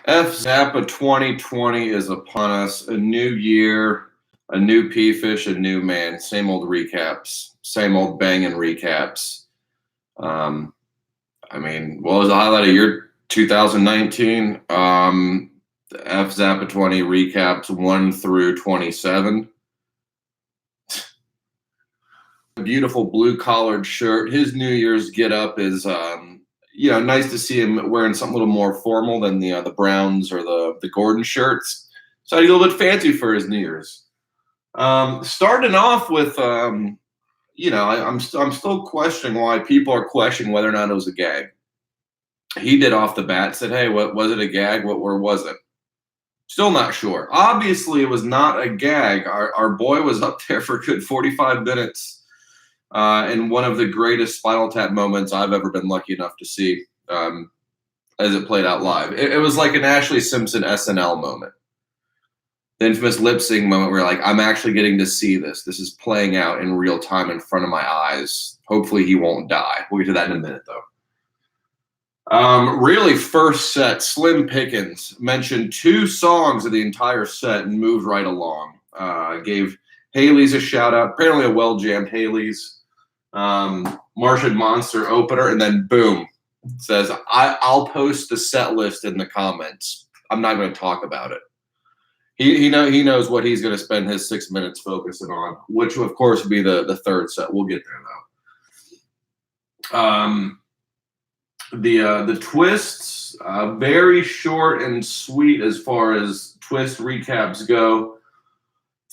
F Zappa 2020 is upon us. A new year, a new Phish, a new man. Same old recaps, same old banging recaps. Um, what was the highlight of your 2019? The F Zappa 20 recaps 1 through 27. Beautiful blue collared shirt. His New Year's get up is nice to see him wearing something a little more formal than the Browns or the Gordon shirts. So he's a little bit fancy for his New Year's. Starting off with I'm still questioning why people are questioning whether or not it was a gag. He did off the bat, said, "Hey, what was it, a gag? Or was it?" Still not sure. Obviously, it was not a gag. Our boy was up there for a good 45 minutes. In one of the greatest Spinal Tap moments I've ever been lucky enough to see, as it played out live. It was like an Ashley Simpson SNL moment. The infamous lip sync moment where like, I'm actually getting to see this. This is playing out in real time in front of my eyes. Hopefully he won't die. We'll get to that in a minute, though. Really, first set, Slim Pickens mentioned 2 songs of the entire set and moved right along. Gave Haley's a shout out, apparently a well jammed Haley's. Martian Monster opener, and then boom, says, I'll post the set list in the comments. I'm not going to talk about it. He knows what he's going to spend his 6 minutes focusing on, which will, of course, be the third set. We'll get there, though. The twists, very short and sweet as far as twist recaps go.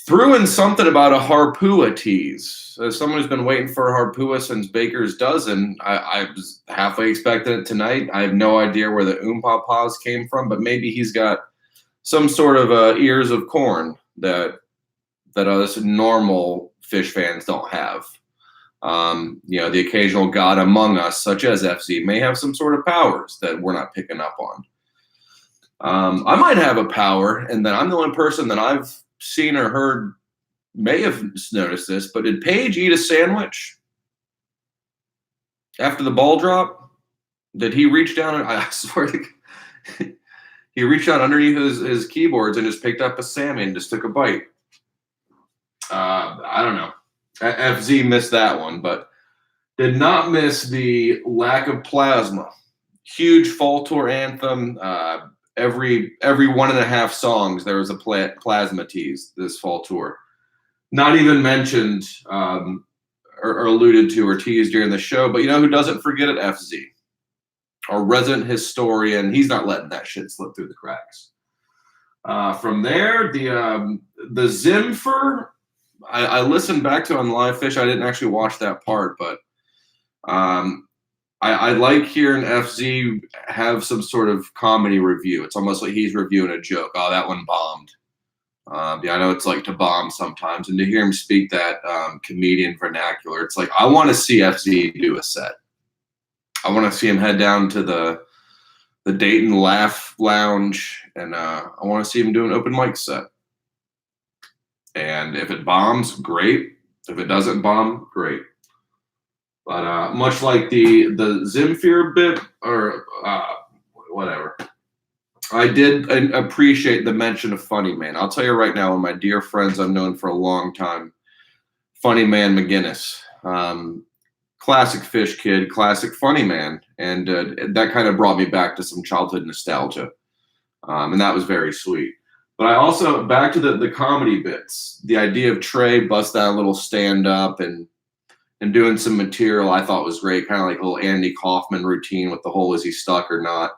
Threw in something about a Harpua tease. As someone who's been waiting for a Harpua since Baker's Dozen, I was halfway expecting it tonight. I have no idea where the pause came from, but maybe he's got some sort of ears of corn that us normal Phish fans don't have. The occasional god among us, such as FZ, may have some sort of powers that we're not picking up on. I might have a power, and then I'm the only person that I've seen or heard may have noticed this, but did Paige eat a sandwich after the ball drop? Did he reach down and I swear to God, he reached out underneath his keyboards and just picked up a Sammy and just took a bite? I don't know. FZ missed that one, but did not miss the lack of plasma. Huge Fall Tour anthem. Every 1.5 songs there was a plasma tease this Fall Tour. Not even mentioned or alluded to or teased during the show, but you know who doesn't forget it? FZ. Our resident historian. He's not letting that shit slip through the cracks. From there, the Zimfer, I listened back to on Live Phish. I didn't actually watch that part, but I like hearing FZ have some sort of comedy review. It's almost like he's reviewing a joke. Oh, that one bombed. I know it's like to bomb sometimes. And to hear him speak that comedian vernacular, it's like, I want to see FZ do a set. I want to see him head down to the Dayton Laugh Lounge, and I want to see him do an open mic set. And if it bombs, great. If it doesn't bomb, great. But much like the Zimfer bit, or whatever, I did appreciate the mention of Funny Man. I'll tell you right now, one of my dear friends I've known for a long time, Funny Man McGinnis. Classic Phish kid, classic Funny Man. And that kind of brought me back to some childhood nostalgia. And that was very sweet. But I also, back to the comedy bits, the idea of Trey bust that little stand-up and doing some material I thought was great, kind of like a little Andy Kaufman routine with the whole is he stuck or not.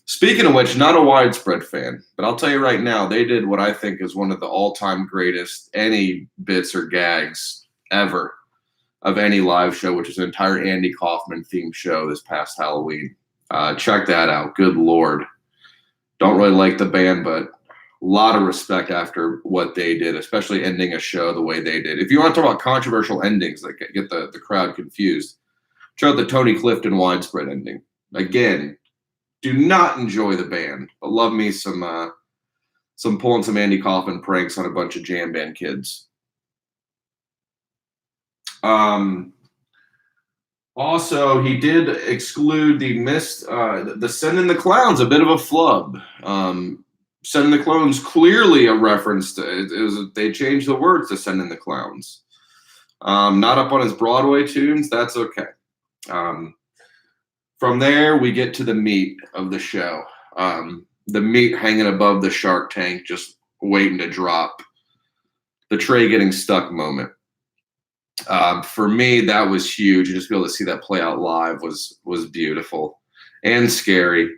Speaking of which, not a widespread fan, but I'll tell you right now, they did what I think is one of the all-time greatest any bits or gags ever of any live show, which is an entire Andy Kaufman themed show this past Halloween. Check that out. Good Lord. Don't really like the band, but a lot of respect after what they did, especially ending a show the way they did. If you want to talk about controversial endings that get the crowd confused, check out the Tony Clifton widespread ending. Again, do not enjoy the band, but love me some pulling some Andy Kaufman pranks on a bunch of jam band kids. Also, he did exclude the Sending the Clowns, a bit of a flub. Sending the Clowns, clearly a reference to they changed the words to Sending the Clowns. Not up on his Broadway tunes. That's okay. From there, we get to the meat of the show. The meat hanging above the Shark Tank, just waiting to drop. The tray getting stuck moment. For me, that was huge. Just be able to see that play out live was beautiful and scary.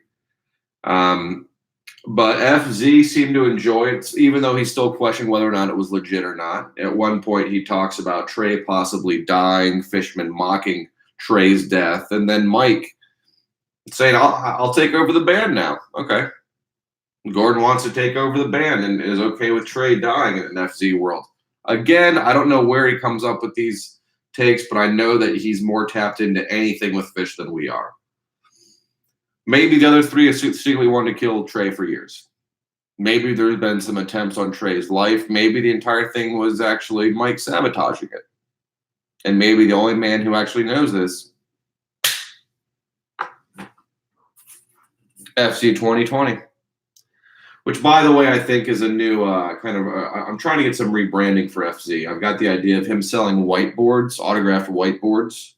But FZ seemed to enjoy it, even though he still questioned whether or not it was legit or not. At one point, he talks about Trey possibly dying, Fishman mocking Trey's death, and then Mike saying, I'll take over the band now. Okay. Gordon wants to take over the band and is okay with Trey dying in an FZ world. Again, I don't know where he comes up with these takes, but I know that he's more tapped into anything with Phish than we are. Maybe the other three have secretly wanted to kill Trey for years. Maybe there's been some attempts on Trey's life. Maybe the entire thing was actually Mike sabotaging it. And maybe the only man who actually knows this, FC 2020. Which, by the way, I think is a new I'm trying to get some rebranding for FZ. I've got the idea of him selling whiteboards, autographed whiteboards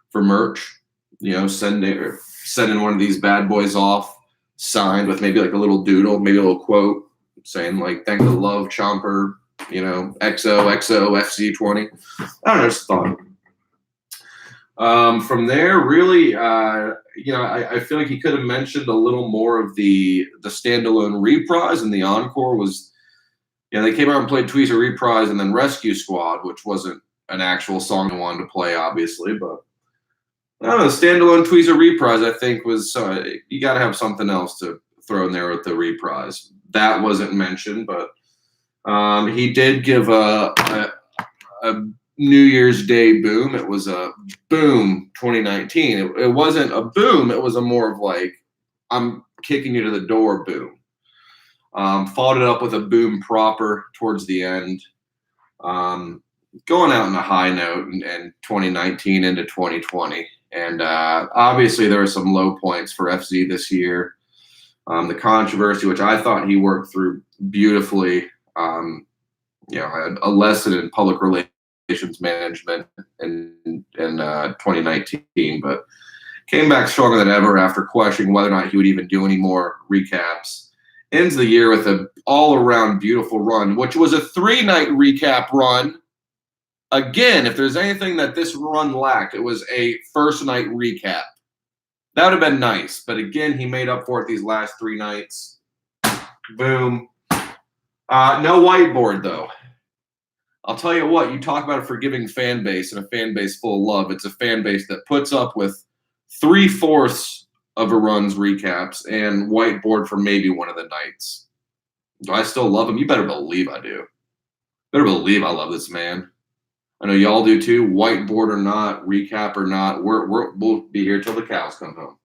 for merch. You know, sending one of these bad boys off, signed with maybe like a little doodle, maybe a little quote saying like, "Thank the love, Chomper," you know, XOXO FC20. I don't know, just thought. From there, really, I feel like he could have mentioned a little more of the standalone reprise, and the encore was, they came out and played Tweezer Reprise and then Rescue Squad, which wasn't an actual song I wanted to play, obviously, but I don't know, the standalone Tweezer Reprise, I think, was, you got to have something else to throw in there with the reprise. That wasn't mentioned, but he did give a New Year's Day boom. It was a boom 2019. It wasn't a boom. It was a more of like, I'm kicking you to the door boom. Followed it up with a boom proper towards the end. Going out on a high note in 2019 into 2020. And obviously there were some low points for FZ this year. The controversy, which I thought he worked through beautifully. A lesson in public relations management in 2019, but came back stronger than ever after questioning whether or not he would even do any more recaps. Ends the year with an all-around beautiful run, which was a 3-night recap run. Again, if there's anything that this run lacked, it was a first night recap. That would have been nice, but again, he made up for it these last 3 nights. Boom. No whiteboard, though. I'll tell you what, you talk about a forgiving fan base and a fan base full of love. It's a fan base that puts up with 3/4 of a run's recaps and whiteboard for maybe one of the nights. Do I still love him? You better believe I do. Better believe I love this man. I know y'all do too. Whiteboard or not, recap or not, we'll be here till the cows come home.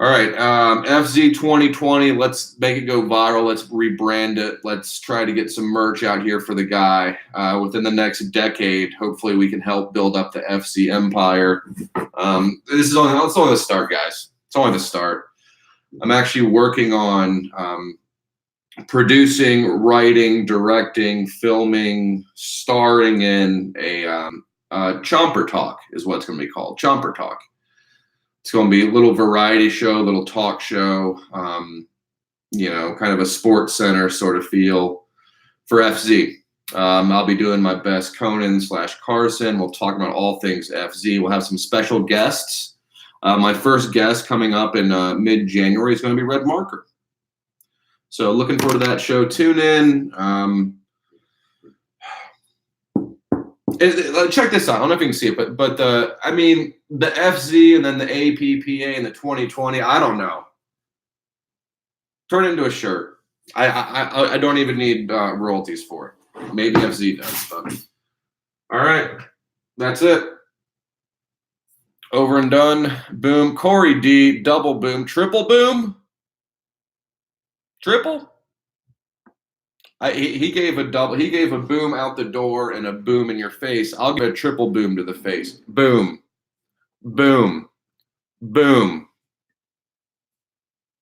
All right, FZ 2020, let's make it go viral. Let's rebrand it. Let's try to get some merch out here for the guy. Within the next decade, hopefully we can help build up the FC empire. It's only the start, guys. It's only the start. I'm actually working on producing, writing, directing, filming, starring in a Chomper Talk is what it's going to be called, Chomper Talk. It's going to be a little variety show, little talk show, kind of a sports center sort of feel for FZ. I'll be doing my best Conan/Carson. We'll talk about all things FZ. We'll have some special guests. My first guest coming up in mid-January is going to be Red Marker. So looking forward to that show. Tune in. Check this out. I don't know if you can see it, but the FZ and then the APPA and the 2020. I don't know. Turn it into a shirt. I don't even need royalties for it. Maybe FZ does. But all right, that's it. Over and done. Boom. Corey D. Double boom. Triple boom. Triple. He gave a double. He gave a boom out the door and a boom in your face. I'll give a triple boom to the face. Boom. Boom. Boom.